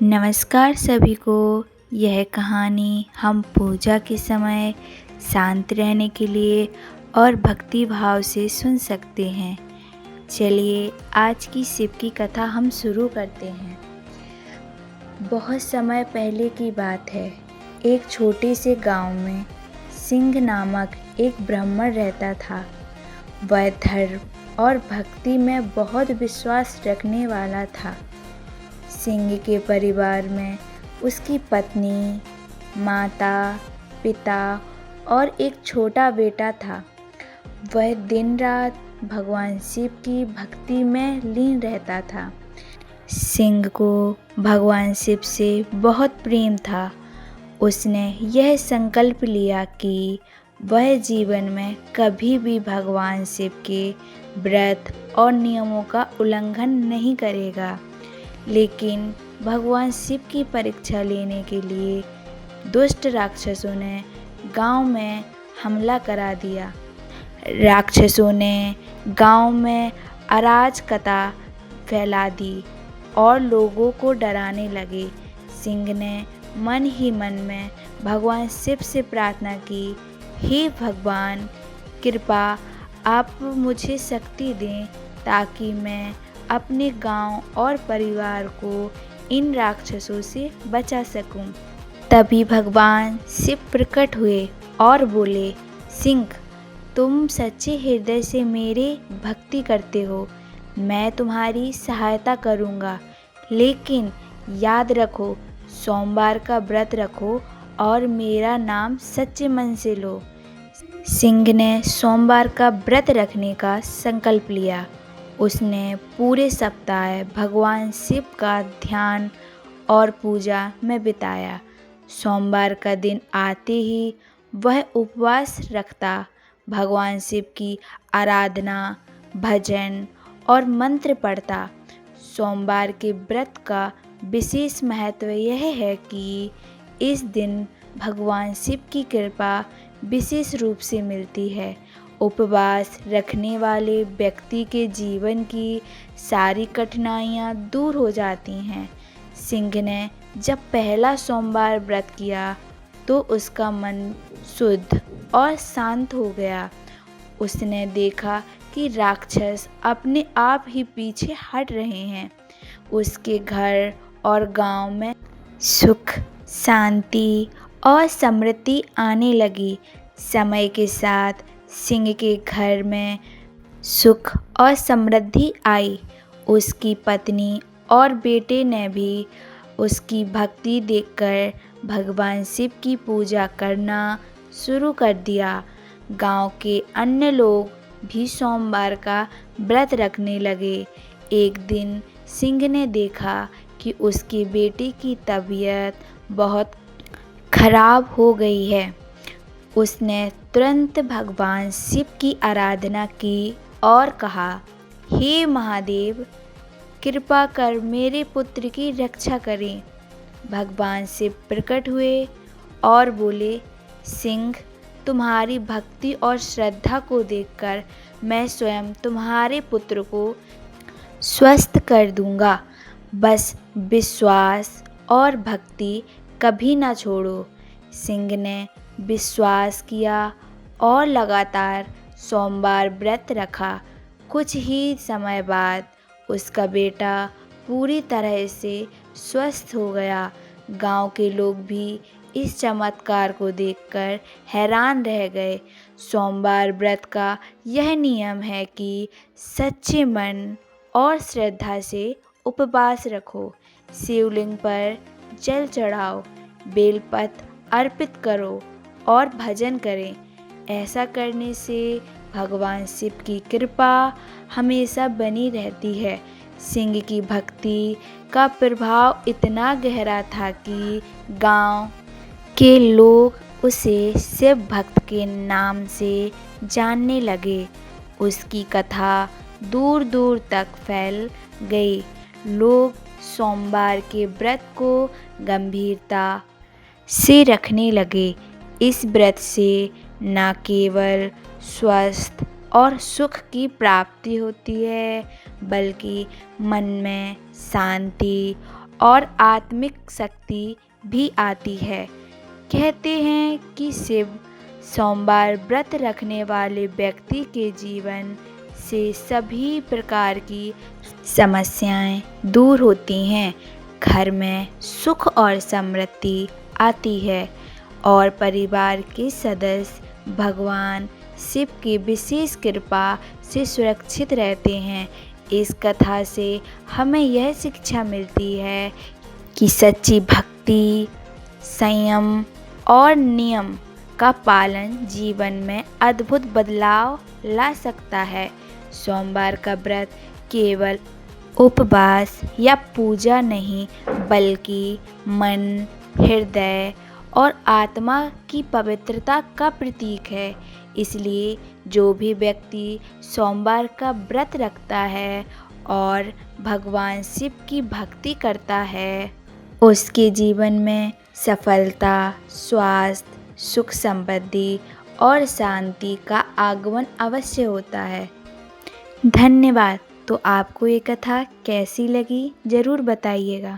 नमस्कार सभी को। यह कहानी हम पूजा के समय शांत रहने के लिए और भक्ति भाव से सुन सकते हैं। चलिए आज की शिव की कथा हम शुरू करते हैं। बहुत समय पहले की बात है। एक छोटे से गांव में सिंह नामक एक ब्राह्मण रहता था। वह धर्म और भक्ति में बहुत विश्वास रखने वाला था। सिंह के परिवार में उसकी पत्नी, माता, पिता और एक छोटा बेटा था। वह दिन रात भगवान शिव की भक्ति में लीन रहता था। सिंह को भगवान शिव से बहुत प्रेम था। उसने यह संकल्प लिया कि वह जीवन में कभी भी भगवान शिव के व्रत और नियमों का उल्लंघन नहीं करेगा। लेकिन भगवान शिव की परीक्षा लेने के लिए दुष्ट राक्षसों ने गांव में हमला करा दिया। राक्षसों ने गांव में अराजकता फैला दी और लोगों को डराने लगे। सिंह ने मन ही मन में भगवान शिव से प्रार्थना की, हे भगवान, कृपा आप मुझे शक्ति दें ताकि मैं अपने गांव और परिवार को इन राक्षसों से बचा सकूं। तभी भगवान शिव प्रकट हुए और बोले, सिंह, तुम सच्चे हृदय से मेरे भक्ति करते हो, मैं तुम्हारी सहायता करूंगा। लेकिन याद रखो, सोमवार का व्रत रखो और मेरा नाम सच्चे मन से लो। सिंह ने सोमवार का व्रत रखने का संकल्प लिया। उसने पूरे सप्ताह भगवान शिव का ध्यान और पूजा में बिताया। सोमवार का दिन आते ही वह उपवास रखता, भगवान शिव की आराधना, भजन और मंत्र पढ़ता। सोमवार के व्रत का विशेष महत्व यह है कि इस दिन भगवान शिव की कृपा विशेष रूप से मिलती है। उपवास रखने वाले व्यक्ति के जीवन की सारी कठिनाइयाँ दूर हो जाती हैं। सिंह ने जब पहला सोमवार व्रत किया तो उसका मन शुद्ध और शांत हो गया। उसने देखा कि राक्षस अपने आप ही पीछे हट रहे हैं। उसके घर और गांव में सुख, शांति और समृद्धि आने लगी। समय के साथ सिंह के घर में सुख और समृद्धि आई। उसकी पत्नी और बेटे ने भी उसकी भक्ति देखकर भगवान शिव की पूजा करना शुरू कर दिया। गांव के अन्य लोग भी सोमवार का व्रत रखने लगे। एक दिन सिंह ने देखा कि उसके बेटे की तबीयत बहुत खराब हो गई है। उसने तुरंत भगवान शिव की आराधना की और कहा, हे महादेव, कृपा कर मेरे पुत्र की रक्षा करें। भगवान शिव प्रकट हुए और बोले, सिंह, तुम्हारी भक्ति और श्रद्धा को देखकर मैं स्वयं तुम्हारे पुत्र को स्वस्थ कर दूंगा। बस विश्वास और भक्ति कभी ना छोड़ो। सिंह ने विश्वास किया और लगातार सोमवार व्रत रखा। कुछ ही समय बाद उसका बेटा पूरी तरह से स्वस्थ हो गया। गांव के लोग भी इस चमत्कार को देखकर हैरान रह गए। सोमवार व्रत का यह नियम है कि सच्चे मन और श्रद्धा से उपवास रखो, शिवलिंग पर जल चढ़ाओ, बेलपत्र अर्पित करो और भजन करें। ऐसा करने से भगवान शिव की कृपा हमेशा बनी रहती है। सिंह की भक्ति का प्रभाव इतना गहरा था कि गांव के लोग उसे शिव भक्त के नाम से जानने लगे। उसकी कथा दूर दूर तक फैल गई। लोग सोमवार के व्रत को गंभीरता से रखने लगे। इस व्रत से न केवल स्वस्थ और सुख की प्राप्ति होती है, बल्कि मन में शांति और आत्मिक शक्ति भी आती है। कहते हैं कि शिव सोमवार व्रत रखने वाले व्यक्ति के जीवन से सभी प्रकार की समस्याएं दूर होती हैं, घर में सुख और समृद्धि आती है और परिवार के सदस्य भगवान शिव की विशेष कृपा से सुरक्षित रहते हैं। इस कथा से हमें यह शिक्षा मिलती है कि सच्ची भक्ति, संयम और नियम का पालन जीवन में अद्भुत बदलाव ला सकता है। सोमवार का व्रत केवल उपवास या पूजा नहीं, बल्कि मन, हृदय और आत्मा की पवित्रता का प्रतीक है। इसलिए जो भी व्यक्ति सोमवार का व्रत रखता है और भगवान शिव की भक्ति करता है, उसके जीवन में सफलता, स्वास्थ्य, सुख समृद्धि और शांति का आगमन अवश्य होता है। धन्यवाद। तो आपको ये कथा कैसी लगी ज़रूर बताइएगा।